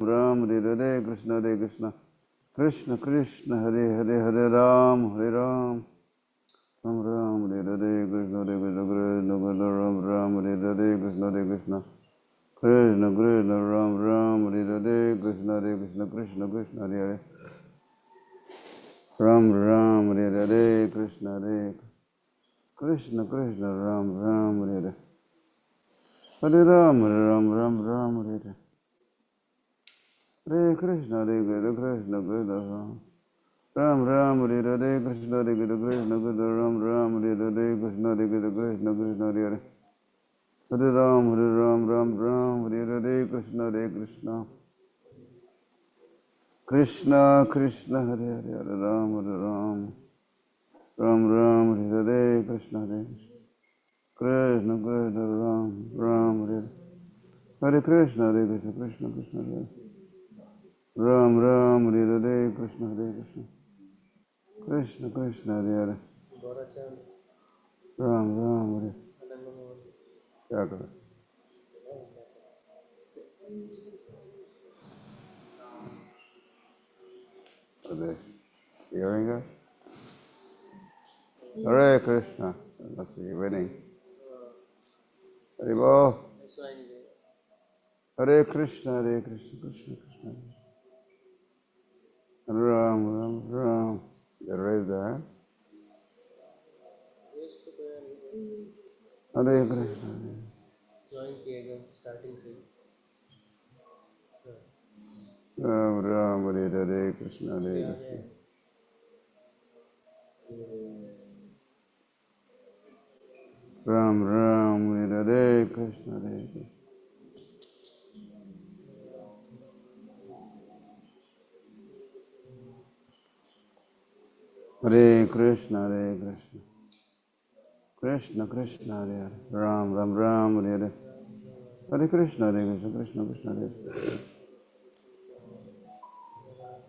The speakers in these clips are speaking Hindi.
Ram Hare Hare Krishna Krishna Krishna Hare Hare Hare Ram Ram Ram Hare Hare Krishna Hare Krishna Krishna Krishna Ram Ram Hare Hare Krishna Hare Krishna Krishna Krishna Ram Ram Hare Hare Krishna Hare Krishna Krishna Krishna Hare Hare Ram Ram Hare Hare Krishna Hare Krishna Krishna Ram Ram Hare Hare Hare Ram Ram Ram Ram Hare Hare Hare Krishna Krishna Krishna Ram Ram Hare Hare Krishna Hare Krishna Krishna Ram Ram Hare Hare Krishna Hare Krishna Krishna Hare Hare Hare Ram Ram Ram Hare Hare Krishna Hare Krishna Krishna Krishna Hare Hare Hare Ram Ram Ram Hare Hare Krishna Hare Krishna Krishna Ram Ram Hare Hare Krishna Hare Krishna Krishna Krishna Hare Ram Ram Hare Hare Krishna Hare Krishna Krishna Krishna Hare Hare Ram Ram Hare क्या करें Are they hearing us? Hare Krishna. Must be winning. Hare Bol. Hare Krishna, Krishna Krishna. Ram Ram. You raise the hand. Hare Krishna. Join again, starting soon. Ram Ram Hare Hare Krishna Hare Krishna. Ram Ram Hare Hare Krishna Hare Krishna. Hare Krishna Krishna Krishna Hare Hare. Ram Ram Hare Hare. Hare Krishna Krishna Krishna Hare Hare.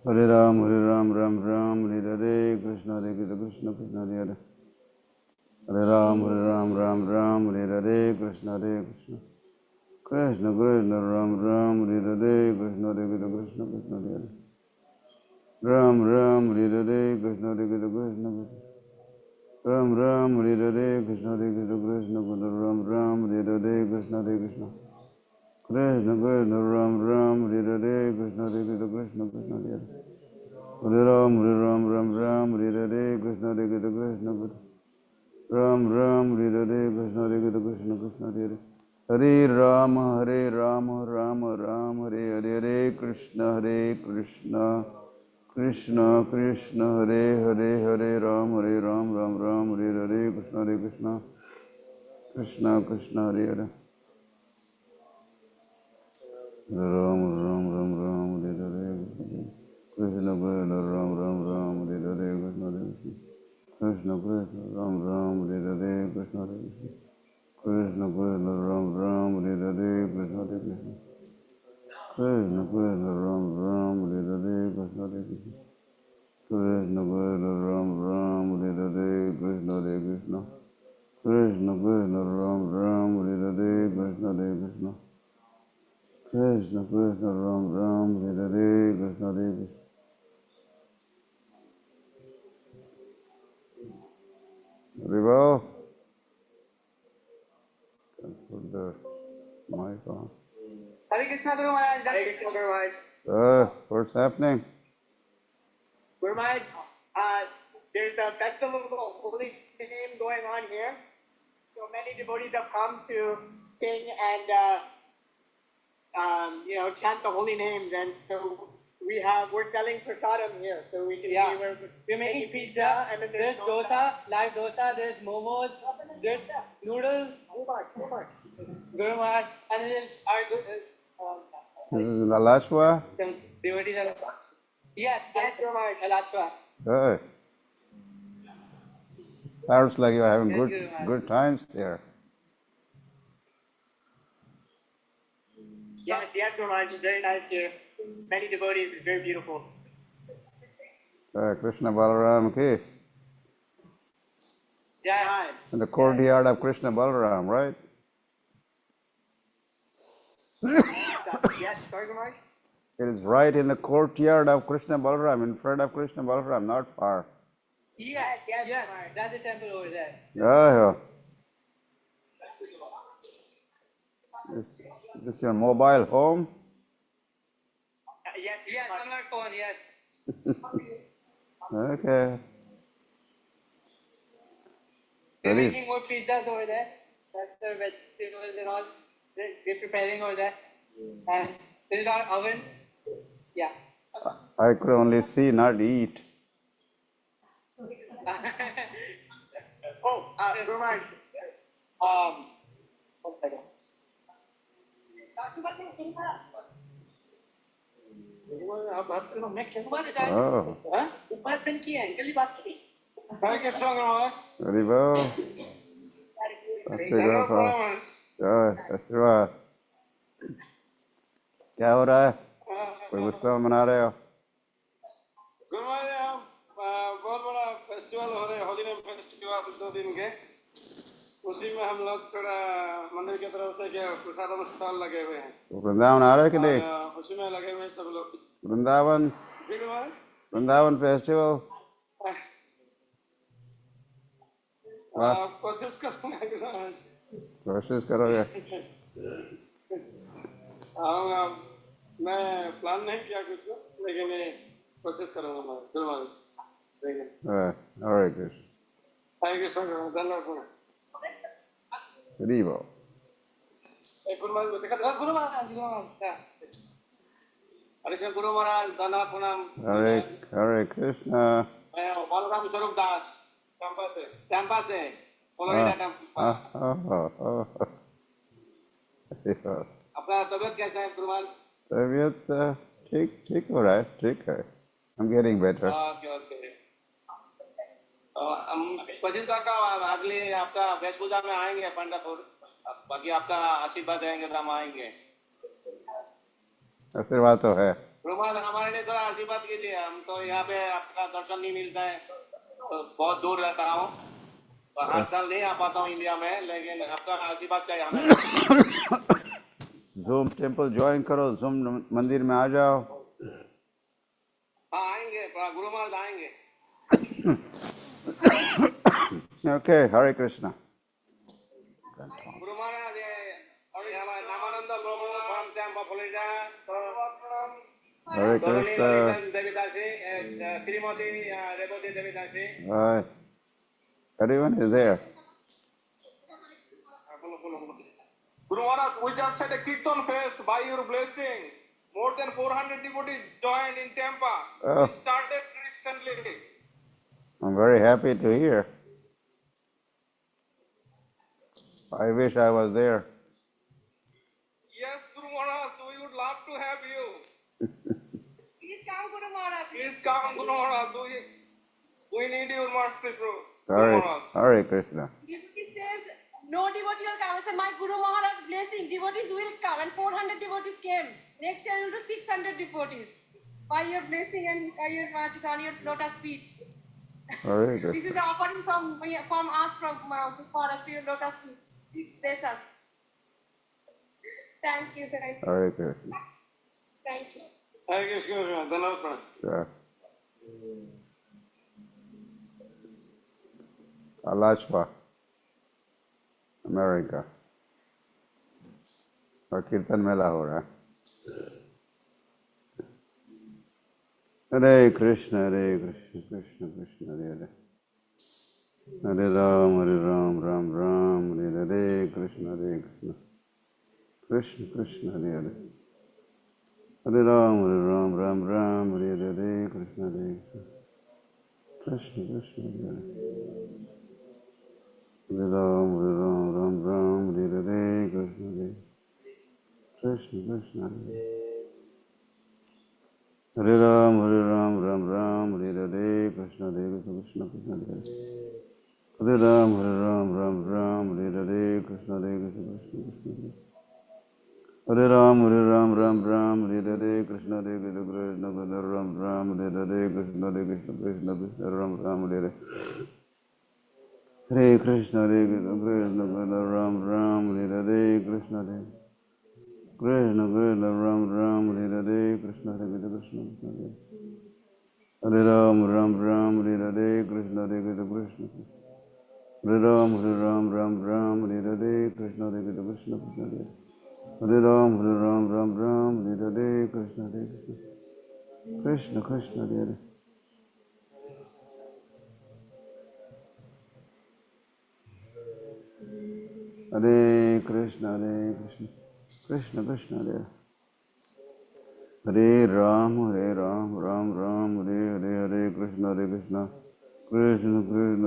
Hare Ram Ram Ram Hare Hare Krishna Hare Krishna Krishna Hare Hare. Hare Ram Ram Hare Hare Krishna Hare Krishna Krishna Krishna Ram Hare Hare Krishna Hare Krishna Krishna Hare Hare. Ram Hare Hare Krishna Hare Krishna Krishna Ram Hare Hare Krishna Hare Krishna Krishna Krishna Ram Hare Hare Krishna Hare Krishna Krishna Krishna Ram Hare Hare Krishna Hare Krishna Krishna Krishna Hare Hare. Hare Ram Hare Hare Krishna Hare Krishna Krishna Krishna Ram Hare Hare Krishna Hare Krishna Krishna Krishna Hare Hare. Hare Ram Ram Ram Hare Hare Hare Krishna Krishna Krishna Hare Hare Hare Ram Ram Ram Hare Hare Krishna Krishna Krishna Krishna Hare Hare. Ram Ram Hare Hare Krishna Krishna Ram Ram Hare Hare Krishna Krishna Krishna Ram Hare Hare Krishna Krishna Krishna Ram Hare Hare Krishna Krishna Krishna Krishna Ram Hare Hare Krishna Krishna Krishna Krishna Ram Hare Hare Krishna Krishna Krishna Krishna Ram Hare Hare Krishna Krishna Krishna Krishna Ram Hare Hare Krishna Krishna. Rivo, can put the mic on. Hare Krishna Guru Maharaj. Hare Krishna Guru Maharaj. What's happening? Guru Maharaj, there's the festival of the holy name going on here. So many devotees have come to sing and chant the holy names, and so we're selling prasadam here, so we can we're making pizza, and then there's dosa, live dosa, there's momos, there's noodles, Guru Maharaj, and there's our This is in Alachua? some devotees are yes, Guru Maharaj, Alachua. Good. Sounds like you're having good times there. Yes, Guru Maharaj, it's very nice here. Many devotees, it's very beautiful. Krishna Balaram ki. Yeah, hi. In the courtyard of Krishna Balaram, right? Yes, sorry, Guru Maharaj? It is right in the courtyard of Krishna Balaram, in front of Krishna Balaram, not far. Yes, yeah, that's the temple over there. Yeah. This your mobile home? Yes, on my phone, yes. Okay. We're Very- making more pizzas over there. That's the vegetables and all. We're preparing over there. And this is our oven. Yeah. I could only see, not eat. Oh, never mind. One second. Oh, हाँ? ऊपर पेन की है अंकल ही बात की Hare Krishna Namaste. very well. आशीर्वाद। क्या हो रहा है? कोई उत्सव मना रहे हो? गुरुवार यहाँ बहुत बड़ा फेस्टिवल हो रहा है, होली नेम फेस्टिवल 2 दिन के। उसी में हम लोग थोड़ा मंदिर की तरफ से क्या प्रसाद स्टॉल लगे हुए हैं। वृंदावन आ रहे हो कि नहीं? उसी में लगे हुए हैं सब लोग। वृंदावन जी गुरुवार। वृंदावन फेस्टिवल कोशिश करूँगा गुरुवार। कोशिश करोगे? मैं प्लान नहीं किया कुछ, लेकिन मैं कोशिश करूँगा मैं गुरुवार। हरे कृष्ण। हरे कृष्ण धन्यवाद। हरिबो। गुरुवार देखा था गुरुवार हरे गुरु महाराज धन्यवाद प्रणाम। हरे कृष्ण। बलराम स्वरूप दास टेम्पा से फ्लोरिडा टेम्पा। अपना तबीयत कैसा है गुरुवार? तबीयत ठीक हो रहा है, ठीक है। I'm getting better. ओके। हम कोशिश करता हूँ अगले आपका वेशभूषा में आएंगे पंडापुर, बाकी आपका आशीर्वाद रहेंगे तो हम आएंगे। आशीर्वाद तो है। गुरुवार हमारे लिए थोड़ा आशीर्वाद कीजिए, हम तो यहाँ पे आपका दर्शन नहीं मिलता है, तो बहुत दूर रहता हूँ, तो हर साल नहीं आ पाता हूँ इंडिया में, लेकिन आपका आशीर्वाद चाहिए हमें। Zoom टेम्पल ज्वाइन करो, Zoom मंदिर में आ जाओ। हाँ आएंगे, गुरु महाराज आएंगे। Okay, Hare Krishna. Guru Maharaj Namananda from Tampa Florida. Hare Krishna. Devidasi Shrimati Revati Devidasi. Everyone is there. Guru Maharaj, we just had a Kirtan fest by your blessing. More than 400 devotees joined in Tampa. Oh. We started recently. I'm very happy to hear. I wish I was there. Yes, Guru Maharaj, we would love to have you. Please come Guru Maharaj. Please come, Guru Maharaj. We need your mercy, Guru Maharaj. Hare Krishna. Devotee says, no devotee will come. I said, my Guru Maharaj blessing, devotees will come. And 400 devotees came. Next year, we'll do 600 devotees. By your blessing and by your mercies on your lotus feet. Hare Krishna. This is an offering from us, for us to your lotus feet. Please bless us. Thank you. Hare Krishna. Thank you. Hare Krishna, धन्यवाद प्रणाम। Yeah. Alachua, America. और कीर्तन मेला हो रहा है। हरे कृष्ण कृष्ण कृष्ण हरे हरे, हरे राम राम राम हरे हरे, कृष्ण कृष्ण कृष्ण हरे हरे, हरे राम राम राम हरे हरे, कृष्ण कृष्ण हरे हरे, हरे राम राम हरे हरे, कृष्ण कृष्ण हरे हरे, हरे राम राम हरे हरे, कृष्ण कृष्ण हरे हरे, हरे राम राम हरे हरे, कृष्ण कृष्ण हरे राम राम हरे हरे, कृष्ण कृष्ण राम हरे हरे, कृष्ण कृष्ण राम हरे हरे, हरे Krishna Krishna Ram Hare Hare, Krishna Krishna Krishna Ram Ram Hare Hare Krishna Hare Krishna Krishna Krishna Hare Ram Ram Ram Hare Hare Krishna Hare Krishna Krishna Hare Ram Ram Ram Hare Hare Krishna Hare Krishna Krishna Krishna Hare Ram Ram Ram Hare Hare Krishna Hare Krishna Krishna Krishna Hare Hare Hare Krishna Krishna Krishna Hare Hare Ram Ram Ram Hare Hare Hare Krishna Krishna Krishna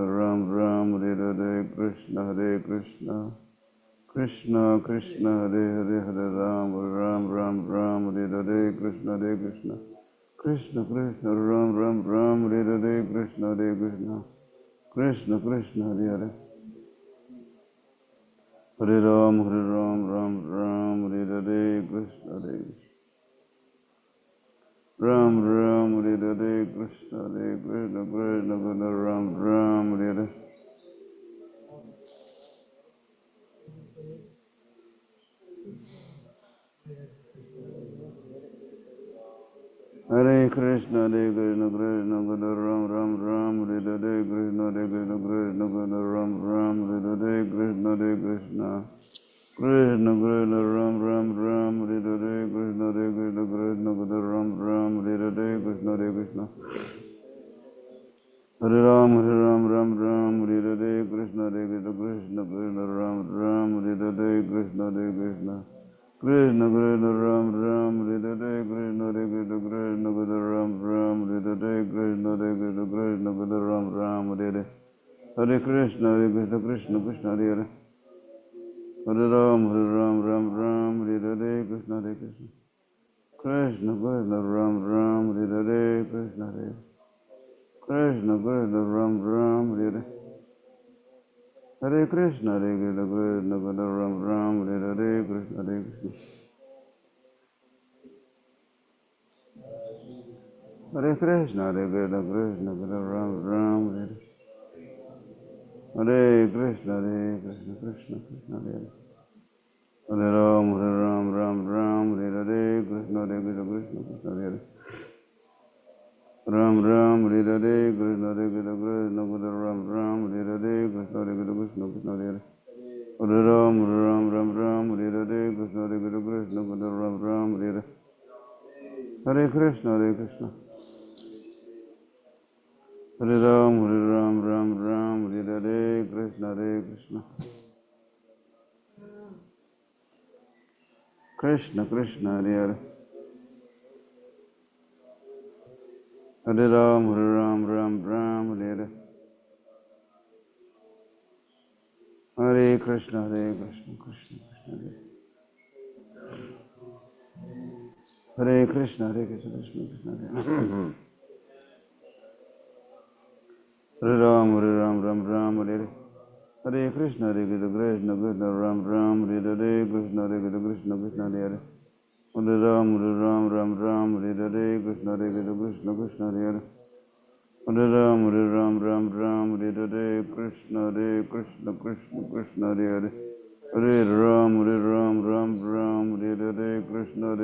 Ram Ram Hare Hare Krishna Hare Krishna Krishna Krishna Hare Hare Hare Ram Ram Hare Hare Krishna Krishna Krishna Krishna Ram Ram Hare Hare Krishna Krishna Krishna Krishna Hare Hare Hare Ram Ram Hare Hare Krishna Ram Hare Hare Krishna Krishna Krishna Ram Hare Hare Hare Krishna Krishna Ram Hare Hare Krishna Krishna Ram Hare Hare Krishna Krishna Krishna Krishna Ram Hare Hare Krishna Krishna Ram Hare Hare Krishna Krishna Hare Ram Hare Hare Krishna Krishna Ram Hare Hare Krishna Krishna Krishna Krishna Ram Hare Hare Krishna Krishna Ram Hare Hare Krishna Krishna Ram Hare Hare Hare Krishna Krishna Krishna Hare Hare Hare Ram Hare Hare Krishna Krishna Krishna Krishna Ram Hare Hare Krishna Krishna Krishna Ram Hare Hare Hare Krishna Krishna Ram Hare Hare Krishna Krishna Hare Krishna Krishna Ram Hare Hare Hare Krishna Krishna Krishna Hare Hare Ram Hare Hare Krishna Krishna Krishna Hare Hare Ram Hare Hare Krishna Krishna Ram Hare Hare Krishna Krishna Krishna Hare Hare Hare Ram Hare Hare Krishna Krishna Ram Hare Hare Hare Krishna Hare Ram Hare Hare Krishna Krishna Krishna Krishna Hare Hare Hare Ram Hare Hare Hare Krishna Krishna Krishna Hare Krishna Krishna Krishna Hare Ram Hare Hare Hare Krishna Krishna Krishna Ram Hare Hare Krishna Krishna Krishna Hare Hare Hare Ram Hare Hare Krishna Krishna Krishna Hare Hare Hare Ram Hare Hare Krishna Krishna Krishna Hare Hare Hare Ram Hare Hare Krishna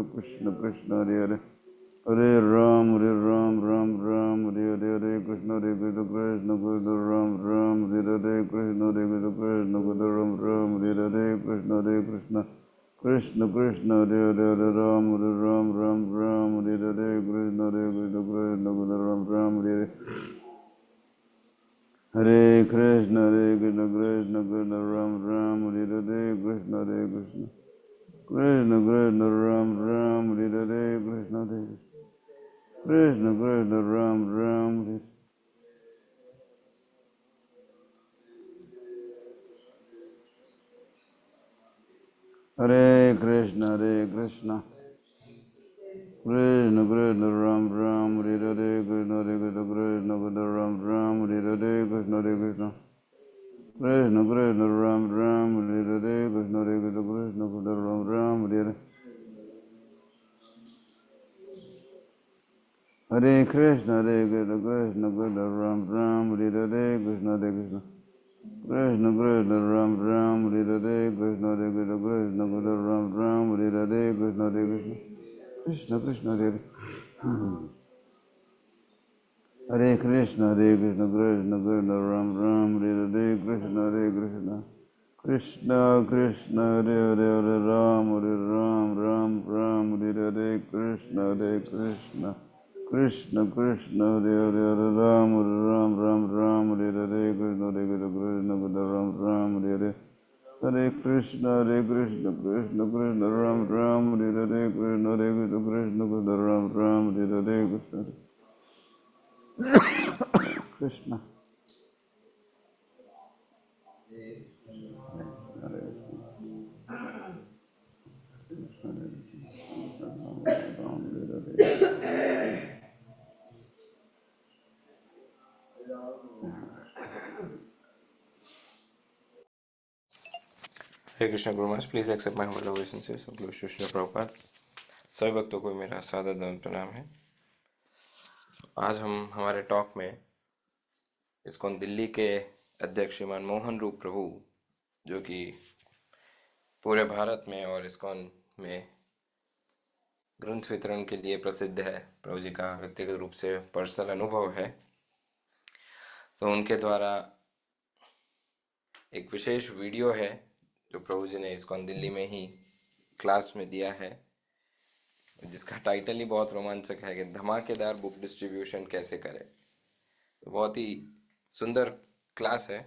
Krishna Krishna Hare Hare Hare Ram Hare Hare Krishna Krishna Ram Hare Hare Krishna Krishna Ram Hare Hare Krishna Krishna Krishna Krishna Hare Hare Ram Hare Hare Krishna Krishna Ram Hare Hare Hare Krishna Krishna Ram Hare Hare Krishna Krishna Krishna Krishna Ram Hare Hare Krishna Krishna Krishna Ram Hare Hare Krishna Krishna Krishna Krishna Ram Hare Hare Krishna Krishna Ram Hare Hare Krishna Krishna Krishna Krishna Ram Hare Hare Krishna Krishna Ram Hare Hare Hare Krishna Krishna Ram Hare Hare Krishna Krishna Krishna Krishna Ram Ram Hare Hare Krishna Hare Krishna Krishna Krishna Ram Ram Hare Hare Krishna Hare Krishna Krishna Krishna Hare Hare Hare Krishna Krishna Krishna Ram Ram Hare Hare Krishna Hare Krishna Krishna Krishna Hare Hare Hare Ram Ram Ram Hare Hare Krishna Hare Krishna Krishna Krishna Hare Hare Hare Ram Ram Hare Hare Krishna Hare Krishna Krishna Krishna Ram Ram Hare Hare Hare Krishna Krishna Krishna Ram Ram Hare Hare Krishna Hare Krishna Krishna Krishna Ram Ram Hare Hare Krishna Krishna Hare Krishna Guru Maharaj, please accept my humble obeisances of Lord Srila Prabhupada। सभी भक्तों को मेरा सादर दंड प्रणाम है। आज हम हमारे टॉक में इस्कॉन दिल्ली के अध्यक्ष श्रीमान मोहन रूप प्रभु, जो कि पूरे भारत में और इस्कॉन में ग्रंथ वितरण के लिए प्रसिद्ध है, प्रभु जी का व्यक्तिगत रूप से पर्सनल अनुभव है, तो उनके द्वारा एक विशेष वीडियो है जो प्रभु जी ने इस्कॉन दिल्ली में ही क्लास में दिया है, जिसका टाइटल ही बहुत रोमांचक है कि धमाकेदार बुक डिस्ट्रीब्यूशन कैसे करें। तो बहुत ही सुंदर क्लास है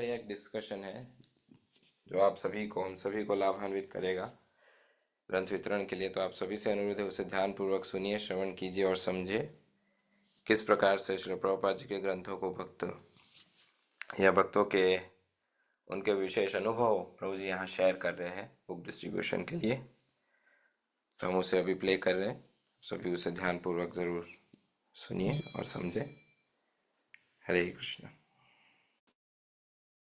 या एक डिस्कशन है जो आप सभी को, हम सभी को लाभान्वित करेगा ग्रंथ वितरण के लिए। तो आप सभी से अनुरोध है उसे ध्यानपूर्वक सुनिए, श्रवण कीजिए और समझिए किस प्रकार से श्री प्रभुपाद जी के ग्रंथों को भक्त या भक्तों के उनके विशेष अनुभव प्रभु जी यहाँ शेयर कर रहे हैं बुक डिस्ट्रीब्यूशन के लिए। तो हम उसे अभी प्ले कर रहे हैं, सभी उसे ध्यानपूर्वक जरूर सुनिए और समझे। हरे कृष्ण।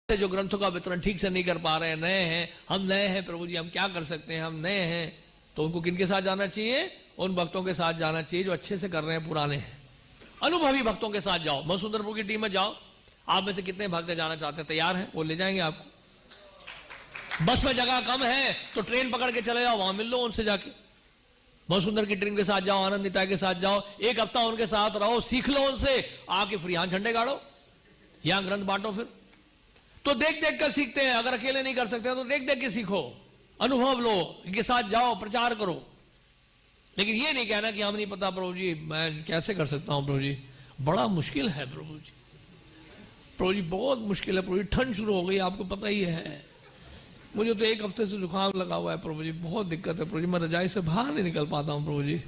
जो ग्रंथों का वितरण ठीक से नहीं कर पा रहे हैं, नए हैं, हम नए हैं प्रभु जी, हम क्या कर सकते हैं, हम नए हैं, तो उनको किनके साथ जाना चाहिए? उन भक्तों के साथ जाना चाहिए जो अच्छे से कर रहे हैं, पुराने हैं, अनुभवी भक्तों के साथ जाओ। मधुसूदनपुर की टीम में जाओ। आप में से कितने भक्त जाना चाहते हैं, तैयार हैं? वो ले जाएंगे आपको। बस में जगह कम है तो ट्रेन पकड़ के चले जाओ, वहां मिल लो उनसे जाके। मधुसूदन की टीम के साथ जाओ, आनंद निताय के साथ जाओ, एक हफ्ता उनके साथ रहो, सीख लो उनसे, आके फिर यहां झंडे गाड़ो, यहां ग्रंथ बांटो। फिर तो देख देख कर सीखते हैं, अगर अकेले नहीं कर सकते तो देख देख के सीखो, अनुभव लो, इनके साथ जाओ, प्रचार करो। लेकिन ये नहीं कहना कि हम नहीं पता प्रभु जी, मैं कैसे कर सकता हूं प्रभु जी, बड़ा मुश्किल है प्रभु जी, प्रभु जी बहुत मुश्किल है प्रभु जी, ठंड शुरू हो गई, आपको पता ही है, मुझे तो एक हफ्ते से जुकाम लगा हुआ है प्रभु जी, बहुत दिक्कत है प्रभु जी, मैं रजाई से बाहर नहीं निकल पाता हूँ प्रभु जी।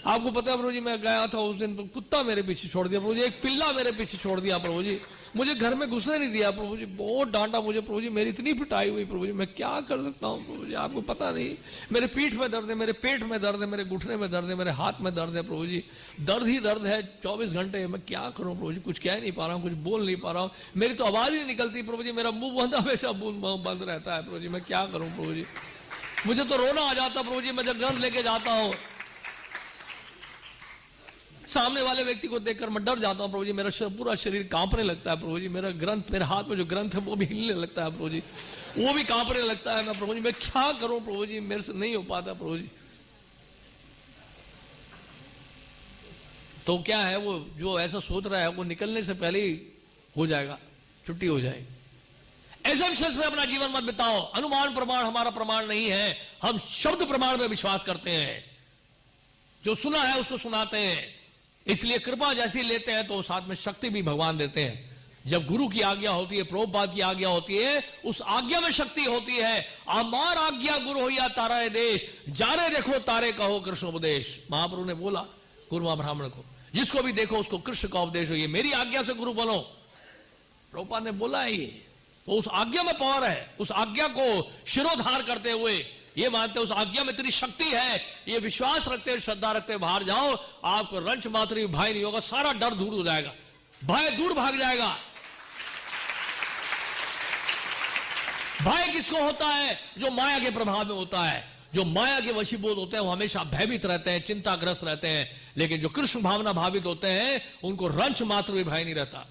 आपको पता है प्रभु जी, मैं गया था उस दिन तो कुत्ता मेरे पीछे छोड़ दिया प्रभु जी, एक पिल्ला मेरे पीछे छोड़ दिया प्रभु जी, मुझे घर में घुसने नहीं दिया प्रभु जी, बहुत डांटा मुझे प्रभु जी, मेरी इतनी पिटाई हुई प्रभु जी, मैं क्या कर सकता हूँ प्रभु जी, आपको पता नहीं, मेरे पीठ में दर्द है, मेरे पेट में दर्द है, मेरे घुटने में दर्द है, मेरे हाथ में दर्द है प्रभु जी, दर्द ही दर्द है 24 घंटे। मैं क्या करूँ प्रभु जी, कुछ कह नहीं पा रहा हूँ, कुछ बोल नहीं पा रहा हूँ, मेरी तो आवाज ही नहीं निकलती प्रभु जी, मेरा मुंह बंद, हमेशा बंद रहता है प्रभु जी, मैं क्या करूँ प्रभु जी, मुझे तो रोना आ जाता प्रभु जी, मैं जब ग्रंथ लेके जाता हूँ, सामने वाले व्यक्ति को देखकर मैं डर जाता हूँ प्रभु जी, मेरा पूरा शरीर कांपने लगता है प्रभु जी, मेरा ग्रंथ, मेरे हाथ में जो ग्रंथ है वो भी हिलने लगता है प्रभु जी, वो भी कांपने लगता है। मैं प्रभु जी, मैं क्या करूं प्रभु जी, मेरे से नहीं हो पाता प्रभु जी। तो क्या है, वो जो ऐसा सोच रहा है वो निकलने से पहले ही हो जाएगा, छुट्टी हो जाएगी। एजम्पशंस में अपना जीवन मत बिताओ, अनुमान प्रमाण हमारा प्रमाण नहीं है, हम शब्द प्रमाण में विश्वास करते हैं, जो सुना है उसको सुनाते हैं, इसलिए कृपा जैसी लेते हैं तो साथ में शक्ति भी भगवान देते हैं। जब गुरु की आज्ञा होती है, प्रभुपाद की आज्ञा होती है, उस आज्ञा में शक्ति होती है। अमार आज्ञा गुरु हो या तारा देश, जारे देखो तारे कहो कृष्ण उपदेश। महाप्रभु ने बोला गुरुमा ब्राह्मण को, जिसको भी देखो उसको कृष्ण का उपदेश हो, ये मेरी आज्ञा से गुरु बनो। प्रभुपाद ने बोला है ये, तो उस आज्ञा में पावर है, उस आज्ञा को शिरोधार करते हुए ये मानते उस आज्ञा में तेरी शक्ति है, ये विश्वास रखते, श्रद्धा रखते बाहर जाओ, आपको रंच मात्र भी भय नहीं होगा, सारा डर दूर हो जाएगा, भय दूर भाग जाएगा। भय किसको होता है? जो माया के प्रभाव में होता है, जो माया के वशीभूत होते हैं वो हमेशा भयभीत रहते हैं, चिंताग्रस्त रहते हैं, लेकिन जो कृष्ण भावना भावित होते हैं उनको रंच मात्र भी भय नहीं रहता।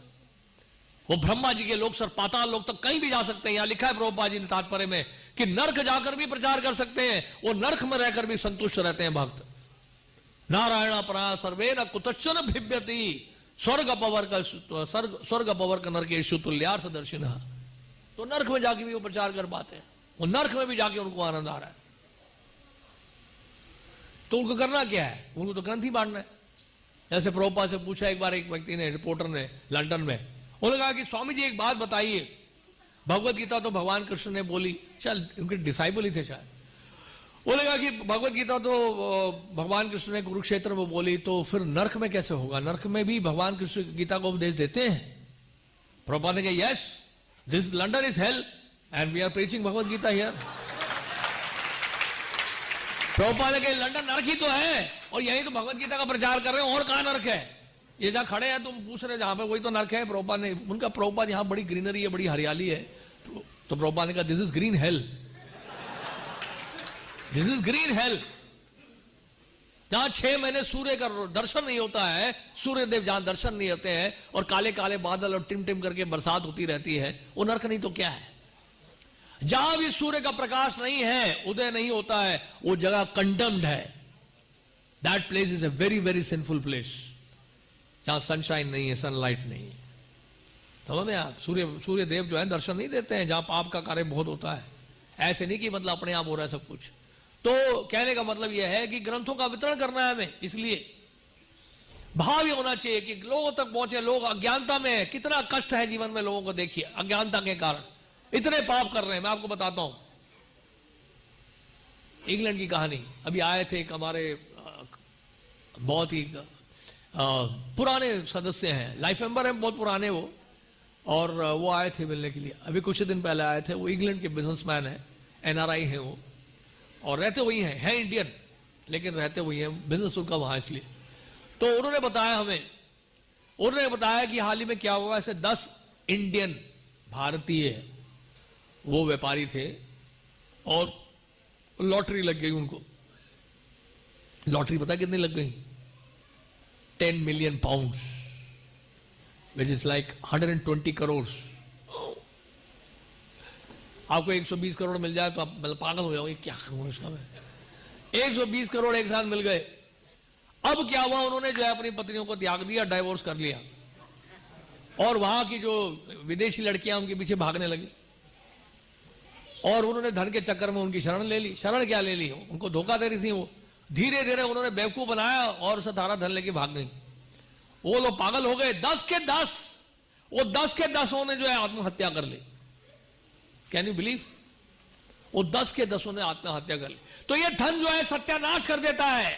वो ब्रह्मा जी के लोग सर पाताल लोग तक कहीं भी जा सकते हैं। यहां लिखा है प्रभुपाद जी ने तात्पर्य में कि नरक जाकर भी प्रचार कर सकते हैं, वो नरक में रहकर भी संतुष्ट रहते हैं भक्त। नारायण परा सर्वे न कुतश्चन भिव्यति स्वर्ग अपवर्ग नरकेषु तुल्यार्थ दर्शिन। तो नरक में जाके भी वो प्रचार कर पाते हैं, वो नरक में भी जाके उनको आनंद आ रहा है। तो उनको करना क्या है? उनको तो ग्रंथ ही बांटना है। जैसे प्रभुपाद से पूछा एक बार एक व्यक्ति ने, रिपोर्टर ने लंदन में, उन्होंने कहा कि स्वामी जी एक बात बताइए, भगवत गीता तो भगवान कृष्ण ने बोली, चल उनके डिसाइबल ही थे शायद, उन्होंने कहा कि भगवत गीता तो भगवान कृष्ण ने कुरुक्षेत्र में बोली, तो फिर नरक में कैसे होगा? नरक में भी भगवान कृष्ण गीता को उपदेश देते हैं? प्रभुपाद ने कहा yes, this London is hell and we are preaching Bhagavad Gita here. Prabhupada ने कहा लंदन नरक ही तो है और यही तो भगवत गीता का प्रचार कर रहे हैं, और कहां नरक है? ये जहां खड़े हैं तुम पूछ रहे जहां पे, वही तो नरक है। प्रभुपाद ने उनका, प्रभुपाद यहां बड़ी ग्रीनरी है, बड़ी हरियाली है, तो प्रभुपाद ने कहा this is green hello, this is green hello. जहां 6 महीने सूर्य का दर्शन नहीं होता है, सूर्य देव जहां दर्शन नहीं होते हैं और काले काले बादल और टिम टिम करके बरसात होती रहती है, वो नरक नहीं तो क्या है? जहां भी सूर्य का प्रकाश नहीं है, उदय नहीं होता है, वो जगह कंडम्ड है। That place is a very very sinful place, जहां सनशाइन नहीं है, सनलाइट नहीं है। समझ में आप? सूर्य देव जो है दर्शन नहीं देते हैं, जहां पाप का कार्य बहुत होता है। ऐसे नहीं कि मतलब अपने आप हो रहा है सब कुछ। तो कहने का मतलब यह है कि ग्रंथों का वितरण करना है हमें, इसलिए भाव ही होना चाहिए कि लोगों तक पहुंचे। लोग अज्ञानता में है, कितना कष्ट है जीवन में लोगों को, देखिए अज्ञानता के कारण इतने पाप कर रहे हैं। मैं आपको बताता हूं इंग्लैंड की कहानी। अभी आए थे एक हमारे बहुत ही पुराने सदस्य हैं, लाइफ मेंबर हैं बहुत पुराने वो, और वो आए थे मिलने के लिए। अभी कुछ दिन पहले आए थे। वो इंग्लैंड के बिजनेसमैन है, एनआरआई है वो, और रहते वही हैं इंडियन, लेकिन रहते वही हैं, बिजनेस उनका वहां इसलिए। तो उन्होंने बताया हमें, उन्होंने बताया कि हाल ही में क्या हुआ, ऐसे 10 इंडियन भारतीय वो व्यापारी थे और लॉटरी लग गई उनको। लॉटरी पता कितनी लग गई? 10 million pound, which is like 120 crore. आपको 120 करोड़ मिल जाए तो आप मतलब पागल हो जाओगे, क्या करूं इसका मैं। 120 करोड़ एक साथ मिल गए। अब क्या हुआ, उन्होंने जो है अपनी पत्नियों को त्याग दिया, डाइवोर्स कर लिया, और वहां की जो विदेशी लड़कियां उनके पीछे भागने लगी, और उन्होंने धन के चक्कर में उनकी शरण ले ली। शरण क्या ले ली, उनको धोखा दे रही थी वो। धीरे धीरे उन्होंने बेवकूफ बनाया और सारा धन लेके भाग गई। वो लोग पागल हो गए। 10 के 10, वो 10 के 10 ने जो है आत्महत्या कर ली। Can you believe? वो 10 के 10 ने आत्महत्या कर ली। तो ये धन जो है सत्यानाश कर देता है।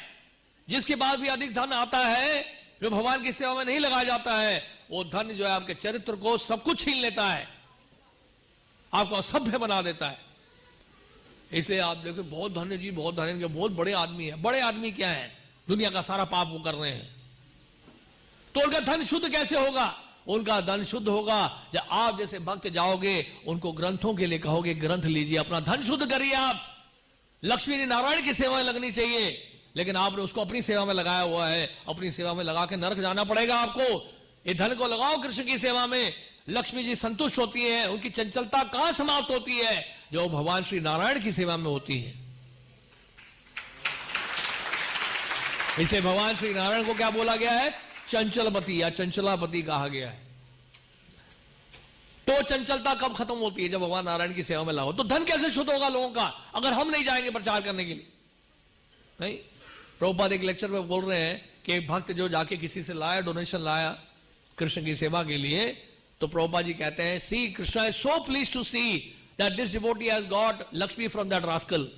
जिसके बाद भी अधिक धन आता है, जो भगवान की सेवा में नहीं लगाया जाता है, वो धन जो है आपके चरित्र को सब कुछ छीन लेता है, आपको असभ्य बना देता है। इसलिए आप देखो, बहुत धन्य जी, बहुत धन्य, बहुत बड़े आदमी है। बड़े आदमी क्या है? दुनिया का सारा पाप वो कर रहे हैं। तो उनका धन शुद्ध कैसे होगा? उनका धन शुद्ध होगा जब आप जैसे भक्त जाओगे, उनको ग्रंथों के लिए कहोगे ग्रंथ लीजिए, अपना धन शुद्ध करिए। आप लक्ष्मी नारायण की सेवा में लगनी चाहिए, लेकिन आपने उसको अपनी सेवा में लगाया हुआ है। अपनी सेवा में लगा के नरक जाना पड़ेगा आपको। ये धन को लगाओ कृष्ण की सेवा में, लक्ष्मी जी संतुष्ट होती है। उनकी चंचलता कहां समाप्त होती है? जो भगवान श्री नारायण की सेवा में होती है। इसलिए भगवान श्री नारायण को क्या बोला गया है? चंचलपति या चंचलापति कहा गया है। तो चंचलता कब खत्म होती है? जब भगवान नारायण की सेवा में लागो। तो धन कैसे शुद्ध होगा लोगों का, अगर हम नहीं जाएंगे प्रचार करने के लिए? नहीं। प्रभुपाद एक लेक्चर में बोल रहे हैं कि एक भक्त जो जाके किसी से लाया, डोनेशन लाया कृष्ण की सेवा के लिए, तो प्रभुपाद जी कहते हैं, see Krishna is so pleased to see that this devotee has got Lakshmi from that rascal.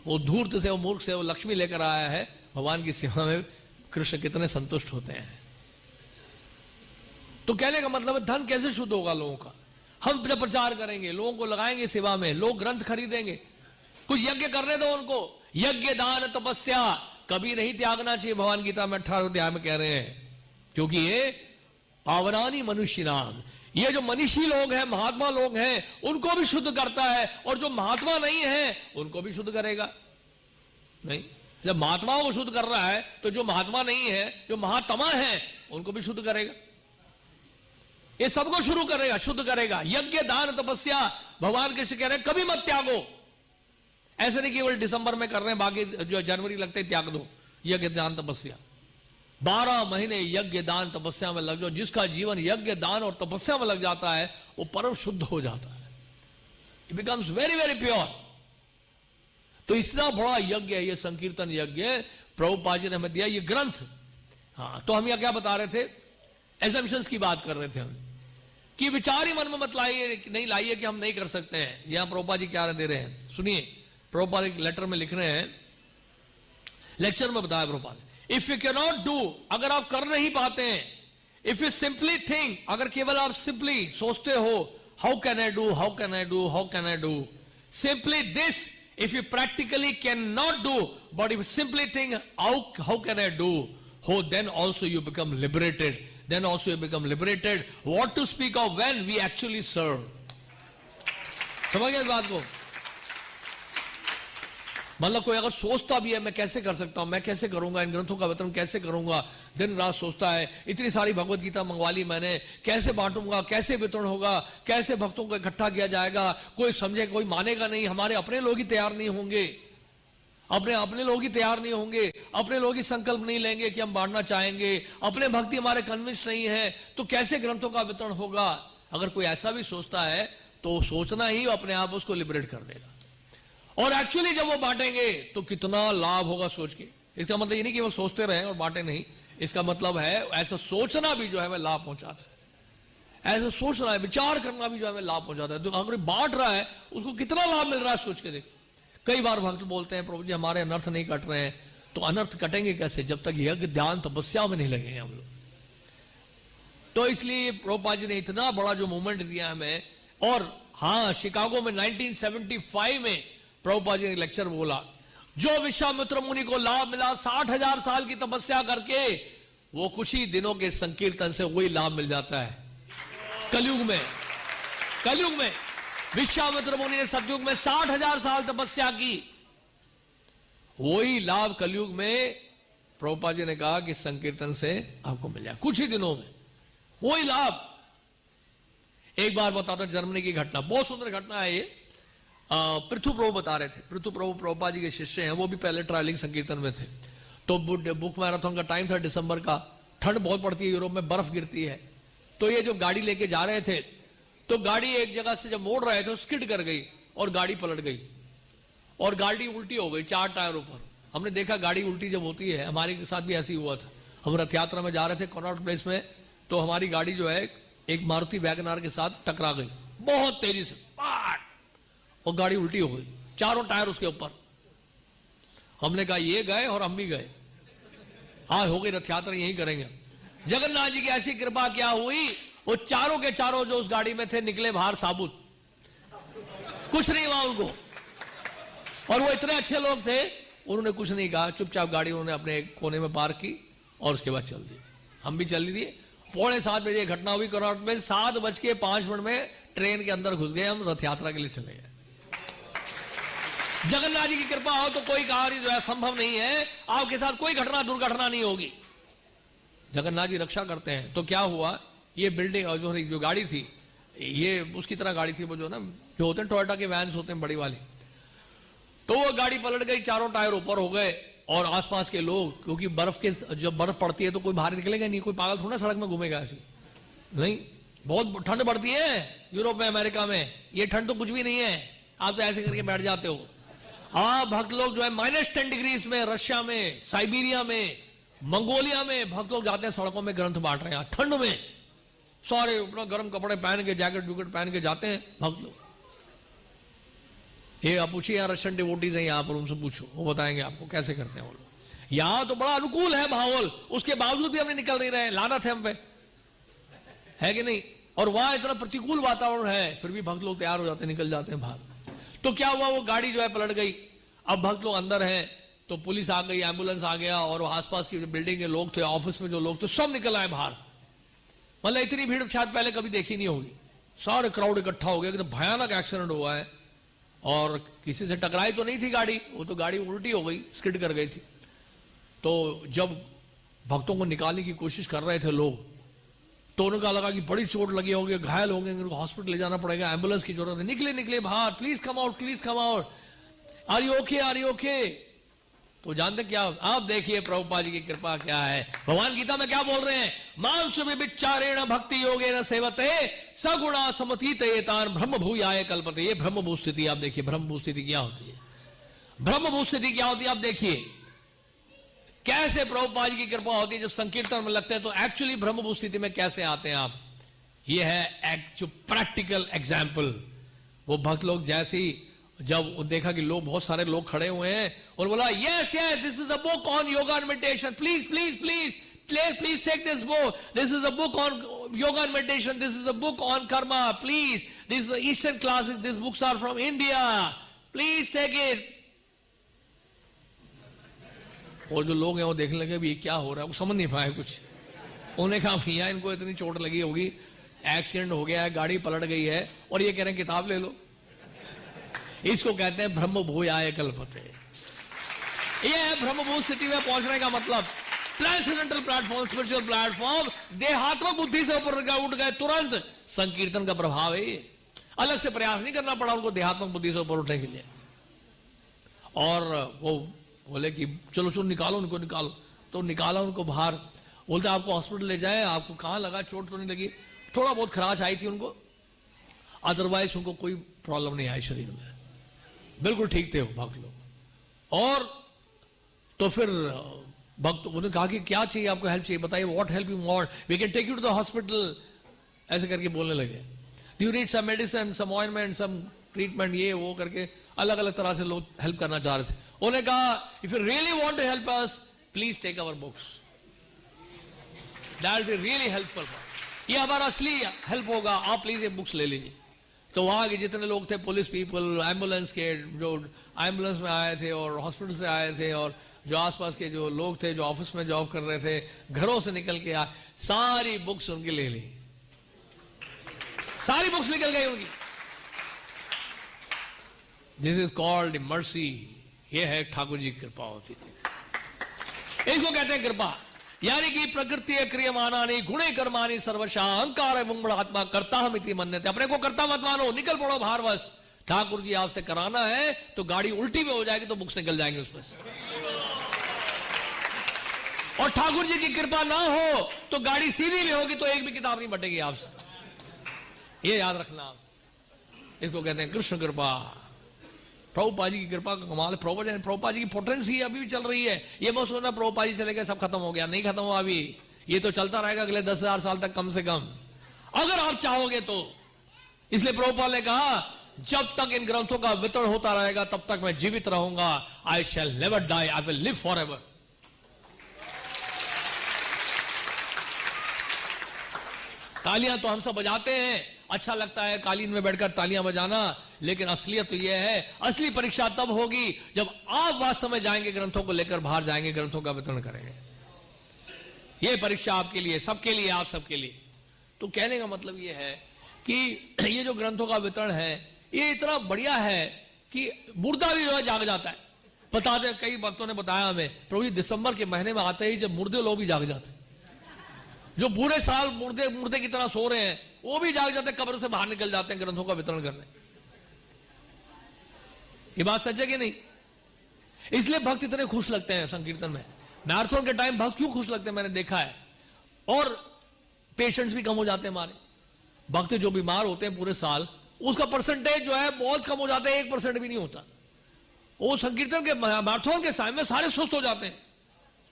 वो धूर्त से, वो मूर्ख से वो लक्ष्मी लेकर आया है। भगवान की सेवा में कृष्ण कितने संतुष्ट होते हैं। तो कहने का मतलब है धन कैसे शुद्ध होगा लोगों का? हम जब प्रचार करेंगे, लोगों को लगाएंगे सेवा में, लोग ग्रंथ खरीदेंगे, कुछ यज्ञ करने दो उनको। यज्ञ दान तपस्या कभी नहीं त्यागना चाहिए। भगवान गीता में 18 अध्याय में कह रहे हैं, क्योंकि ये पावनानी मनुष्य नाम, ये जो मनीषी लोग हैं, महात्मा लोग हैं, उनको भी शुद्ध करता है, और जो महात्मा नहीं है उनको भी शुद्ध करेगा। नहीं, जब महात्माओं को शुद्ध कर रहा है, तो जो महात्मा नहीं है, जो महात्मा है, उनको भी शुद्ध करेगा। ये सबको शुरू करेगा, शुद्ध करेगा। यज्ञ दान तपस्या, भगवान कृष्ण कह रहे हैं कभी मत त्यागो। ऐसे नहीं केवल दिसंबर में कर रहे हैं, बाकी जो जनवरी लगते ही त्याग दो। यज्ञ दान तपस्या 12 महीने यज्ञ दान तपस्या में लग जाओ। जिसका जीवन यज्ञ दान और तपस्या में लग जाता है वो परम शुद्ध हो जाता है, it becomes very very pure. तो इतना बड़ा यज्ञ है ये संकीर्तन यज्ञ, प्रभुपाद जी ने हमें दिया ये ग्रंथ। हाँ, तो हम यह क्या बता रहे थे, एजम्पशंस की बात कर रहे थे हम, कि विचार ही मन में मत लाइए, नहीं लाइए कि हम नहीं कर सकते हैं। यहां प्रभुपाद जी क्या दे रहे हैं सुनिए। प्रभुपाद एक लेटर में लिख रहे हैं, लेक्चर में बताया Prabhupada, if you can not do, अगर आप कर नहीं पाते हैं, इफ यू सिंपली थिंक, अगर केवल आप सिंपली सोचते हो how can I do, how can I do, how can I do, simply this, if you practically cannot do, but if you simply think how can I do, then also you become liberated, then also you become liberated. What to speak of when we actually serve. समझ गए इस बात को? मतलब कोई अगर सोचता भी है मैं कैसे कर सकता हूं, मैं कैसे करूंगा, इन ग्रंथों का वितरण कैसे करूंगा, दिन रात सोचता है, इतनी सारी भगवत गीता मंगवा ली मैंने, कैसे बांटूंगा, कैसे वितरण होगा, कैसे भक्तों को इकट्ठा किया जाएगा, कोई समझे कोई मानेगा नहीं, हमारे अपने लोग ही तैयार नहीं होंगे, अपने लोग ही तैयार नहीं होंगे, अपने लोग ही संकल्प नहीं लेंगे कि हम बांटना चाहेंगे, अपने भक्ति हमारे कन्विंस नहीं है, तो कैसे ग्रंथों का वितरण होगा। अगर कोई ऐसा भी सोचता है तो सोचना ही अपने आप उसको लिबरेट कर देगा। और एक्चुअली जब वो बांटेंगे तो कितना लाभ होगा सोच के। इसका मतलब ये नहीं कि वो सोचते रहे और बांटे नहीं, इसका मतलब है ऐसा सोचना भी जो है वह लाभ पहुंचाता है, ऐसा सोचना है, विचार करना भी जो है वह लाभ पहुंचाता है। तो अगर बांट रहा है उसको कितना लाभ मिल रहा है सोच के देख। कई बार भक्त बोलते हैं प्रभु जी हमारे अनर्थ नहीं कट रहे हैं, तो अनर्थ कटेंगे कैसे जब तक यज्ञ ध्यान तपस्या में नहीं लगेंगे हम लोग। तो इसलिए प्रभुपाद जी ने इतना बड़ा जो मूवमेंट दिया हमें। और हाँ, शिकागो में 1975 में प्रभुपाद जी ने लेक्चर बोला, जो विश्वामित्र मुनि को लाभ मिला 60,000 साल की तपस्या करके, वो कुछ ही दिनों के संकीर्तन से वही लाभ मिल जाता है कलयुग में विश्वामित्र मुनि ने सतयुग में 60,000 साल तपस्या की, वही लाभ कलयुग में प्रभुपाद जी ने कहा कि संकीर्तन से आपको मिल जाए कुछ ही दिनों में, वही लाभ। एक बार बताता जर्मनी की घटना, बहुत सुंदर घटना है ये। पृथु प्रभु बता रहे थे, पृथु प्रभु प्रभुपाद जी के शिष्य हैं, वो भी पहले ट्रैवलिंग संकीर्तन में थे। तो बुक मैराथन का टाइम था दिसंबर का, ठंड बहुत पड़ती है यूरोप में, बर्फ गिरती है। तो ये जो गाड़ी लेके जा रहे थे, तो गाड़ी एक जगह से जब मोड़ रहे थे तो स्किड कर गई और गाड़ी पलट गई और गाड़ी उल्टी हो गई 4 टायर ऊपर। हमने देखा गाड़ी उल्टी जब होती है, हमारे साथ भी ऐसे ही हुआ था। हम रथ यात्रा में जा रहे थे कनॉट प्लेस में, तो हमारी गाड़ी जो है एक मारुति वैगनार के साथ टकरा गई बहुत तेजी से, और गाड़ी उल्टी हो गई, 4 टायर उसके ऊपर। हमने कहा ये गए और हम भी गए, आज हो गई रथ यात्रा, यही करेंगे। जगन्नाथ जी की ऐसी कृपा क्या हुई, वो चारों के चारों जो उस गाड़ी में थे निकले बाहर साबुत, कुछ नहीं हुआ उनको। और वो इतने अच्छे लोग थे, उन्होंने कुछ नहीं कहा, चुपचाप गाड़ी उन्होंने अपने कोने में पार्क की और उसके बाद चल दी। हम भी चल दिए। 6:45 बजे घटना हुई कनॉट में, 7:05 में ट्रेन के अंदर घुस गए, हम रथ यात्रा के लिए चले गए। जगन्नाथ जी की कृपा हो तो कोई कार्य जो है संभव नहीं है, आपके साथ कोई घटना दुर्घटना नहीं होगी, जगन्नाथ जी रक्षा करते हैं। तो क्या हुआ, ये बिल्डिंग जो गाड़ी थी, ये उसकी तरह गाड़ी थी, वो जो ना जो होते हैं टोयोटा के वैन्स होते हैं बड़ी वाली, तो वो गाड़ी पलट गई, 4 टायर ऊपर हो गए। और आसपास के लोग, क्योंकि जब बर्फ पड़ती है तो कोई बाहर निकलेगा नहीं, कोई पागल थोड़ा सड़क में घूमेगा ऐसी, नहीं, बहुत ठंड पड़ती है यूरोप में, अमेरिका में, ये ठंड तो कुछ भी नहीं है, आप तो ऐसे करके बैठ जाते हो। हाँ, भक्त लोग जो है -10 डिग्रीज में, रशिया में, साइबेरिया में, मंगोलिया में भक्त लोग जाते हैं, सड़कों में ग्रंथ बांट रहे हैं ठंड में, सारे अपना गर्म कपड़े पहन के, जैकेट जूकेट पहन के जाते हैं भक्त लोग। ये आप पूछिए, यहाँ रशियन डिवोटीज हैं यहाँ पर, उनसे पूछो, वो बताएंगे आपको कैसे करते हैं वो लोग। यहाँ तो बड़ा अनुकूल है माहौल, उसके बावजूद भी हम निकल नहीं रहे, लानत है हम पे, है कि नहीं। और वहां इतना प्रतिकूल वातावरण है, फिर भी भक्त लोग तैयार हो जाते हैं, निकल जाते हैं बाहर। तो क्या हुआ, वो गाड़ी जो है पलट गई। अब भक्त लोग अंदर हैं, तो पुलिस आ गई, एम्बुलेंस आ गया, और आसपास की बिल्डिंग के लोग थे, ऑफिस में जो लोग थे, सब निकल आए बाहर। मतलब इतनी भीड़ शायद पहले कभी देखी नहीं होगी, सारे क्राउड इकट्ठा हो गया, एकदम भयानक एक्सीडेंट हुआ है। और किसी से टकराई तो नहीं थी गाड़ी, वो तो गाड़ी उल्टी हो गई, स्किड कर गई थी। तो जब भक्तों को निकालने की कोशिश कर रहे थे लोग, तो उनको लगा कि बड़ी चोट लगी होगी, घायल होंगे, उनको हॉस्पिटल ले जाना पड़ेगा, एम्बुलेंस की जरूरत है। निकले निकले बाहर, please come out, please come out, are you okay, are you okay. तो जानते क्या, आप देखिए प्रभुपाद जी की कृपा क्या है। भगवान गीता में क्या बोल रहे हैं, मांस विचारेण भक्ति योगेन सेवते सगुणा समतीत एतान ब्रह्म भूयाय कल्पते। ये ब्रह्मभूत स्थिति आप देखिए, ब्रह्मभूत स्थिति क्या होती है, ब्रह्मभूत स्थिति क्या होती है आप देखिए। कैसे प्रभुपाद जी की कृपा होती है, जब संकीर्तन में लगते हैं तो एक्चुअली ब्रह्मभूत स्थिति में कैसे आते हैं आप। ये है जो प्रैक्टिकल एग्जाम्पल। वो भक्त लोग जैसी जब देखा कि लोग, बहुत सारे लोग खड़े हुए हैं, और बोला yes yes this is a book on yoga and meditation, please please please please take this book, this is a book on yoga and meditation, this is a book on karma, please this eastern classes, this books are from India, please take it. और जो लोग हैं वो देखने लगे भी क्या हो रहा है, वो समझ नहीं पाए कुछ। उन्होंने कहा भैया इनको इतनी चोट लगी होगी, एक्सीडेंट हो गया है, गाड़ी पलट गई है, और ये कह रहे हैं किताब ले लो। इसको कहते हैं ब्रह्म भूयाय कल्पते। ये है ब्रह्मभूत स्थिति में पहुंचने का मतलब। ट्रांसेंडेंटल प्लेटफॉर्म, स्पिरिचुअल प्लेटफॉर्म, देहात्मक बुद्धि से ऊपर उठ गए तुरंत। संकीर्तन का प्रभाव है ये, अलग से प्रयास नहीं करना पड़ा उनको देहात्मक बुद्धि से ऊपर उठने के लिए। और वो बोले कि चलो चलो निकालो उनको, निकालो। तो निकाला उनको बाहर, बोलते आपको हॉस्पिटल ले जाए, आपको कहाँ लगा, चोट तो नहीं लगी, थोड़ा बहुत खराश आई थी उनको, अदरवाइज उनको कोई प्रॉब्लम नहीं आई शरीर में, बिल्कुल ठीक थे वो भक्त लोग। और तो फिर भक्त उन्होंने कहा कि क्या चाहिए आपको, हेल्प चाहिए, बताइए, what help you want, we can take you to the hospital, ऐसे करके बोलने लगे। You need some medicine, some ointment, some treatment, ये वो करके अलग अलग तरह से लोग हेल्प करना चाह रहे थे। उन्होंने कहा if you really want to help us, please take our books, that will be really helpful, ये हमारा असली हेल्प होगा, आप प्लीज ये बुक्स ले लीजिए। तो वहां के जितने लोग थे, पुलिस पीपल, एम्बुलेंस के जो एम्बुलेंस में आए थे और हॉस्पिटल से आए थे, और जो आसपास के जो लोग थे जो ऑफिस में जॉब कर रहे थे, घरों से निकल के आए, सारी बुक्स उनकी ले ली, सारी बुक्स निकल गई उनकी। This is called mercy. ये है ठाकुर जी की कृपा होती थी, इसको कहते हैं कृपा। यानी कि प्रकृति क्रियमानानि गुणे कर्माणि सर्वशा अहंकार आत्मा करता हम इति मन्यते। अपने को करता मत मानो, निकल पड़ो बाहर बस। ठाकुर जी आपसे कराना है तो गाड़ी उल्टी में हो जाएगी तो बुक्स निकल जाएंगे उसमें से। और ठाकुर जी की कृपा ना हो तो गाड़ी सीधी में होगी तो एक भी किताब नहीं बटेगी आपसे, ये याद रखना। इसको कहते हैं कृष्ण कृपा। प्रभुपाद जी की कृपा का कमाल है। प्रभुपाद जी की पोटेंसी अभी भी चल रही है। ये मत सोचना प्रभुपाद जी चले गए सब खत्म हो गया, नहीं खत्म हुआ अभी, ये तो चलता रहेगा अगले 10,000 साल तक कम से कम, अगर आप चाहोगे तो। इसलिए प्रभुपाद ने कहा जब तक इन ग्रंथों का वितरण होता रहेगा तब तक मैं जीवित रहूंगा। I shall never die, I will live for ever. तालियां तो हम सब बजाते हैं, अच्छा लगता है कालीन में बैठकर तालियां बजाना, लेकिन असलियत तो यह है, असली परीक्षा तब होगी जब आप वास्तव में जाएंगे, ग्रंथों को लेकर बाहर जाएंगे, ग्रंथों का वितरण करेंगे। यह परीक्षा आपके लिए, सबके लिए, आप सबके लिए। तो कहने का मतलब यह है कि ये जो ग्रंथों का वितरण है ये इतना बढ़िया है कि मुर्दा भी जो है जाग जाता है। बता दे, कई भक्तों ने बताया हमें, प्रभु जी दिसंबर के महीने में आते ही जब मुर्दे लोग भी जाग जाते, जो पूरे साल मुर्दे की तरह सो रहे हैं वो भी जाग जाते, कब्र से बाहर निकल जाते हैं ग्रंथों का वितरण करने। ये बात सच है कि नहीं? इसलिए भक्त इतने खुश लगते हैं संकीर्तन में। मैराथन के टाइम भक्त क्यों खुश लगते हैं मैंने देखा है। और पेशेंट्स भी कम हो जाते हैं हमारे। भक्त जो बीमार होते हैं पूरे साल, उसका परसेंटेज जो है बहुत कम हो जाता है, 1% भी नहीं होता। वो संकीर्तन के मैराथन के समय में सारे सुस्त हो जाते हैं।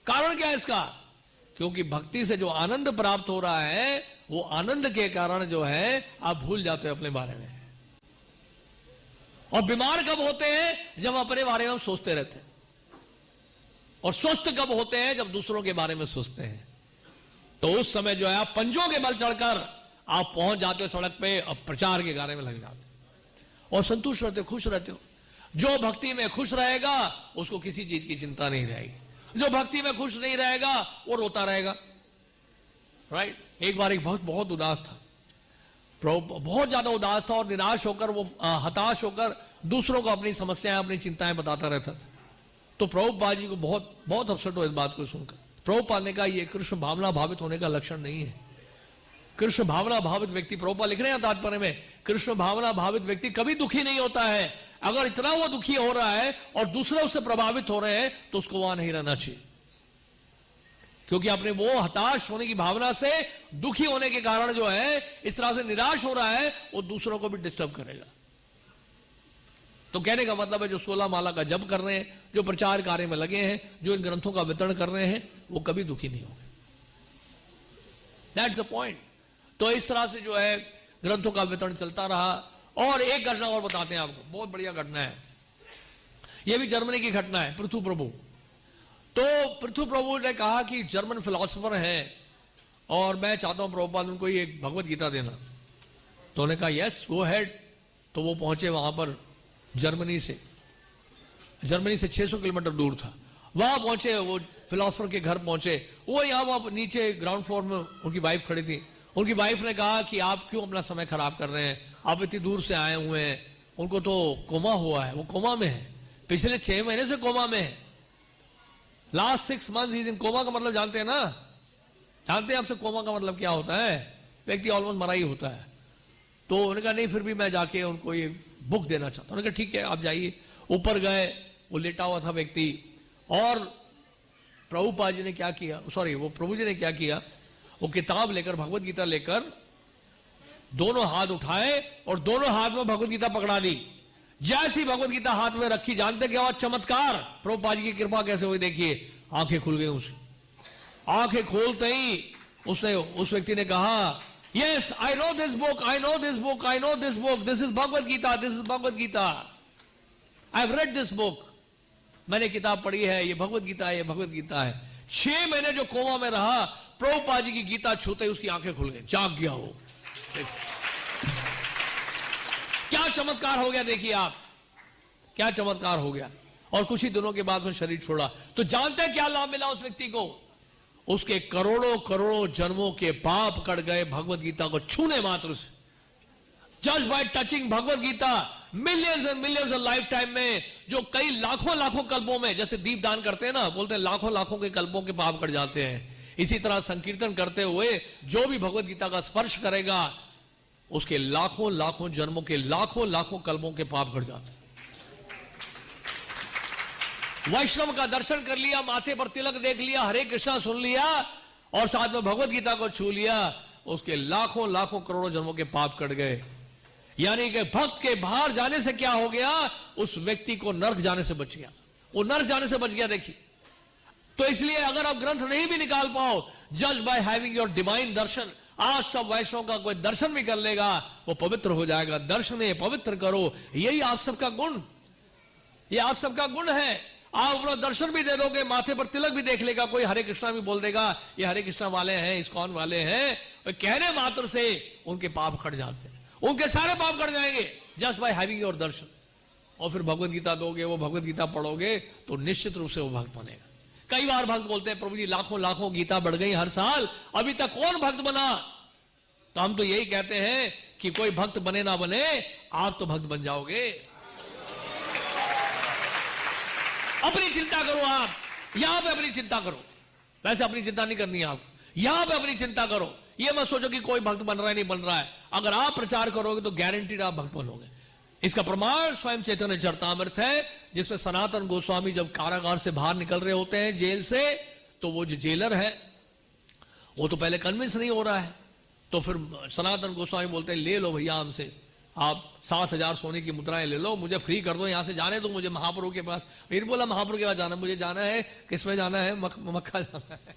कारण क्या है इसका? क्योंकि भक्ति से जो आनंद प्राप्त हो रहा है वो आनंद के कारण जो है आप भूल जाते हो अपने बारे में। और बीमार कब होते हैं? जब अपने बारे में सोचते रहते हैं। और स्वस्थ कब होते हैं? जब दूसरों के बारे में सोचते हैं। तो उस समय जो है आप पंजों के बल चढ़कर आप पहुंच जाते हो सड़क पे और प्रचार के गाने में लग जाते हो और संतुष्ट रहते हो, खुश रहते हो। जो भक्ति में खुश रहेगा उसको किसी चीज की चिंता नहीं रहेगी। जो भक्ति में खुश नहीं रहेगा वो रोता रहेगा। राइट? एक बार एक भक्त बहुत उदास था, बहुत ज्यादा उदास था और निराश होकर वो हताश होकर दूसरों को अपनी समस्याएं, अपनी चिंताएं बताता रहता था। तो प्रभुपाद जी को बहुत बहुत अपसेट हुआ इस बात को सुनकर। प्रभुपाद ने कहा ये कृष्ण भावना भावित होने का लक्षण नहीं है। कृष्ण भावना भावित व्यक्ति, प्रभुपाद लिख रहे हैं तात्पर्य में, कृष्ण भावना भावित व्यक्ति कभी दुखी नहीं होता है। अगर इतना वो दुखी हो रहा है और दूसरे उससे प्रभावित हो रहे हैं तो उसको वहां नहीं रहना चाहिए, क्योंकि अपने वो हताश होने की भावना से, दुखी होने के कारण जो है इस तरह से निराश हो रहा है, वो दूसरों को भी डिस्टर्ब करेगा। तो कहने का मतलब है जो 16 माला का जप कर रहे हैं, जो प्रचार कार्य में लगे हैं, जो इन ग्रंथों का वितरण कर रहे हैं, वो कभी दुखी नहीं होंगे। That's the point. तो इस तरह से जो है ग्रंथों का वितरण चलता रहा। और एक घटना और बताते हैं आपको, बहुत बढ़िया घटना है, यह भी जर्मनी की घटना है। पृथु प्रभु, तो पृथु प्रभु ने कहा कि जर्मन फिलोसोफर हैं और मैं चाहता हूं प्रभुपाद उनको एक भगवत गीता देना। तो उन्होंने कहा यस गो हेड। तो वो पहुंचे वहां पर जर्मनी से 600 किलोमीटर दूर था, वहां पहुंचे, वो फिलोसोफर के घर पहुंचे। वो यहाँ वहां नीचे ग्राउंड फ्लोर में उनकी वाइफ खड़ी थी। उनकी वाइफ ने कहा कि आप क्यों अपना समय खराब कर रहे हैं, आप इतनी दूर से आए हुए हैं। उनको तो कोमा हुआ है, वो कोमा में है, पिछले 6 महीने से कोमा में है। लास्ट 6 मंथ्स इन कोमा का मतलब जानते हैं ना, जानते हैं आपसे कोमा का मतलब क्या होता है? व्यक्ति ऑलमोस्ट मरा ही होता है। तो उन्होंने कहा नहीं, फिर भी मैं जाके उनको ये बुक देना चाहता हूं। उन्होंने कहा ठीक है आप जाइए। ऊपर गए, वो लेटा हुआ था व्यक्ति, और प्रभुपाद जी ने क्या किया, सॉरी वो प्रभु जी ने क्या किया, वो किताब लेकर, भगवत गीता लेकर दोनों हाथ उठाए और दोनों हाथ में भगवत गीता पकड़ा दी। जैसी भगवत गीता हाथ में रखी, जानते क्या हुआ? चमत्कार। प्रभुपाद जी की कृपा कैसे हुई देखिए, आंखें खुल गई उसकी। आंखें खोलते ही उसने, उस व्यक्ति ने कहा yes I know this book, I know this book, I know this book, this is Bhagavad Gita, this is Bhagavad Gita, I have read this book, मैंने किताब पढ़ी है, ये भगवत गीता है, ये भगवत गीता है। 6 महीने जो कोमा में रहा, प्रभुपाद जी की गीता छूते उसकी आंखें खुल गई, जाग गया वो। क्या चमत्कार हो गया देखिए आप, क्या चमत्कार हो गया। और कुछ ही दिनों के बाद वो शरीर छोड़ा। तो जानते हैं क्या लाभ मिला उस व्यक्ति को? उसके करोड़ों करोड़ों जन्मों के पाप कट गए भगवत गीता को छूने मात्र से। Just by touching Bhagavad Gita, millions and millions lifetime में, जो कई लाखों लाखों कल्पों में, जैसे दीप दान करते हैं ना, बोलते हैं लाखों लाखों के कल्पों के पाप कट जाते हैं। इसी तरह संकीर्तन करते हुए जो भी भगवत गीता का स्पर्श करेगा, उसके लाखों लाखों जन्मों के लाखों लाखों कल्पों के पाप कट जाते हैं। वैष्णव का दर्शन कर लिया, माथे पर तिलक देख लिया, हरे कृष्णा सुन लिया और साथ में भगवत गीता को छू लिया, उसके लाखों लाखों करोड़ों जन्मों के पाप कट गए। यानी कि भक्त के बाहर जाने से क्या हो गया, उस व्यक्ति को नरक जाने से बच गया, वो नरक जाने से बच गया। देखिए, तो इसलिए अगर आप ग्रंथ नहीं भी निकाल पाओ, just by having your divine darshan, आज सब वैष्णव का कोई दर्शन भी कर लेगा, वो पवित्र हो जाएगा। दर्शन पवित्र करो, यही आप सबका गुण, ये आप सबका गुण है। आप अपना दर्शन भी दे दोगे, माथे पर तिलक भी देख लेगा, कोई हरे कृष्णा भी बोल देगा, ये हरे कृष्णा वाले हैं, इस्कॉन वाले हैं, कहने मात्र से उनके पाप कट जाते हैं, उनके सारे पाप कट जाएंगे जस्ट बाय हैविंग योर दर्शन। और फिर भगवत गीता दोगे, वो भगवत गीता पढ़ोगे, तो निश्चित रूप से वो भक्त बनेगा। कई बार भक्त बोलते हैं प्रभु जी लाखों लाखों गीता बढ़ गई हर साल, अभी तक कौन भक्त बना? तो हम तो यही कहते हैं कि कोई भक्त बने ना बने, आप तो भक्त बन जाओगे। अपनी चिंता करो, आप यहां पे अपनी चिंता करो, वैसे अपनी चिंता नहीं करनी है आप, यहां पे अपनी चिंता करो। ये मत सोचो कि कोई भक्त बन रहा है नहीं बन रहा है, अगर आप प्रचार करोगे तो गारंटीड आप भक्त बनोगे। इसका प्रमाण स्वयं चैतन्य चरितामृत है, जिसमें सनातन गोस्वामी जब कारागार से बाहर निकल रहे होते हैं जेल से, तो वो जो जेलर है वो तो पहले कन्विंस नहीं हो रहा है, तो फिर सनातन गोस्वामी बोलते हैं ले लो भैया हमसे, आप 7,000 सोने की मुद्राएं ले लो, मुझे फ्री कर दो, यहां से जाने दो मुझे महाप्रभु के पास। फिर बोला महाप्रभु के पास जाना, मुझे जाना है, किसमें जाना है? मक्का जाना है।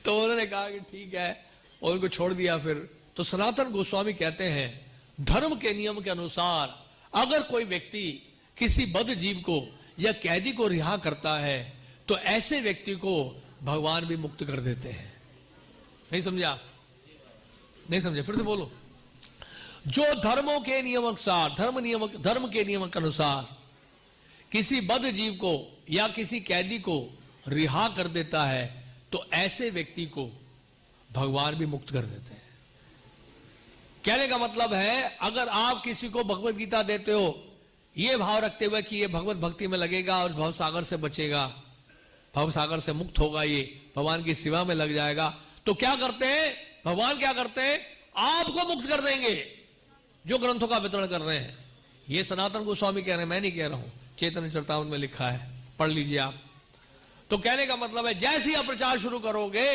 तो उन्होंने कहा कि ठीक है, और उनको छोड़ दिया। फिर तो सनातन गोस्वामी कहते हैं धर्म के नियम के अनुसार अगर कोई व्यक्ति किसी बद्ध जीव को या कैदी को रिहा करता है, तो ऐसे व्यक्ति को भगवान भी मुक्त कर देते हैं। नहीं समझा? नहीं समझे? फिर से बोलो। जो धर्मों के नियम अनुसार, धर्म के नियम के अनुसार किसी बद्ध जीव को या किसी कैदी को रिहा कर देता है, तो ऐसे व्यक्ति को भगवान भी मुक्त कर देते हैं। कहने का मतलब है, अगर आप किसी को भगवत गीता देते हो ये भाव रखते हुए कि ये भगवत भक्ति में लगेगा और भव सागर से बचेगा, भव सागर से मुक्त होगा, ये भगवान की सेवा में लग जाएगा, तो क्या करते हैं? भगवान क्या करते हैं, आपको मुक्त कर देंगे जो ग्रंथों का वितरण कर रहे हैं। ये सनातन गोस्वामी कह रहे हैं, मैं नहीं कह रहा हूं, चैतन्य चरितामृत में लिखा है, पढ़ लीजिए आप। तो कहने का मतलब है, जैसे ही आप प्रचार शुरू करोगे,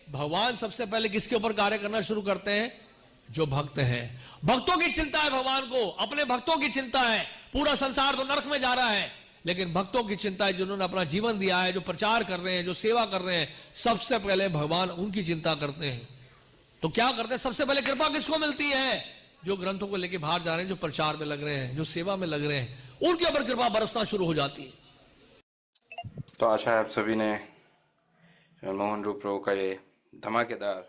भगवान सबसे पहले किसके ऊपर कार्य करना शुरू करते हैं, जो भक्त हैं। भक्तों की चिंता है भगवान को, अपने भक्तों की चिंता है। पूरा संसार तो नरक में जा रहा है, लेकिन भक्तों की चिंता है, जिन्होंने अपना जीवन दिया है, जो प्रचार कर रहे हैं, जो सेवा कर रहे हैं, सबसे पहले भगवान उनकी चिंता करते हैं। तो क्या करते हैं, सबसे पहले कृपा किसको मिलती है, जो ग्रंथों को लेके बाहर जा रहे हैं, जो प्रचार में लग रहे हैं, जो सेवा में लग रहे हैं, उनके ऊपर कृपा बरसना शुरू हो जाती है। तो आशा है आप सभी ने मोहन रूप प्रभु का ये धमाकेदार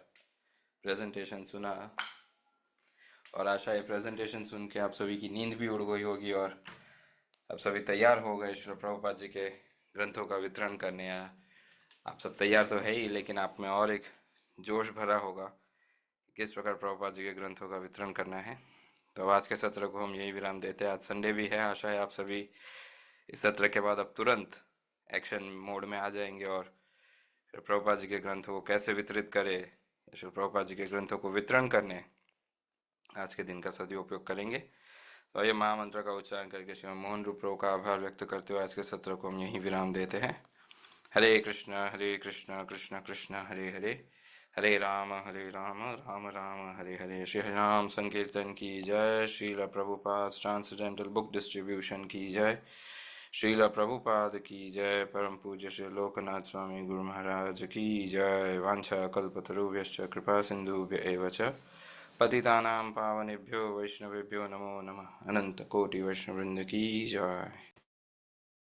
प्रेजेंटेशन सुना, और आशा ये प्रेजेंटेशन सुन के आप सभी की नींद भी उड़ गई होगी और आप सभी तैयार हो गए श्री प्रभुपाद जी के ग्रंथों का वितरण करने। आप सब तैयार तो है ही, लेकिन आप में और एक जोश भरा होगा किस प्रकार प्रभुपाद जी के ग्रंथों का वितरण करना है। तो आज के सत्र को हम यही विराम देते हैं। आज संडे भी है, आशा है आप सभी इस सत्र के बाद अब तुरंत एक्शन मोड में आ जाएंगे और श्री प्रभुपाद जी के ग्रंथों को कैसे वितरित करें, श्री प्रभुपाद जी के ग्रंथों को वितरण करने आज के दिन का सदुपयोग करेंगे। तो ये महामंत्र का उच्चारण करके श्री मोहन रूप प्रभु का आभार व्यक्त करते हुए आज के सत्र को हम यहीं विराम देते हैं। हरे कृष्ण कृष्ण कृष्ण हरे हरे, हरे राम राम राम हरे हरे। श्री हरिनाम संकीर्तन की जय। Srila Prabhupada transcendental book distribution की जय। श्रील प्रभुपाद की जय। परम पूज्य श्री लोकनाथ स्वामी गुरु महाराज की जय। वांछा कल्पतरुभ्यश्च कृपा सिंधुभ्य एव च पतितानां पावनेभ्यो वैष्णवेभ्यो नमो नमः। अनंत कोटि वैष्णववृंद की जय।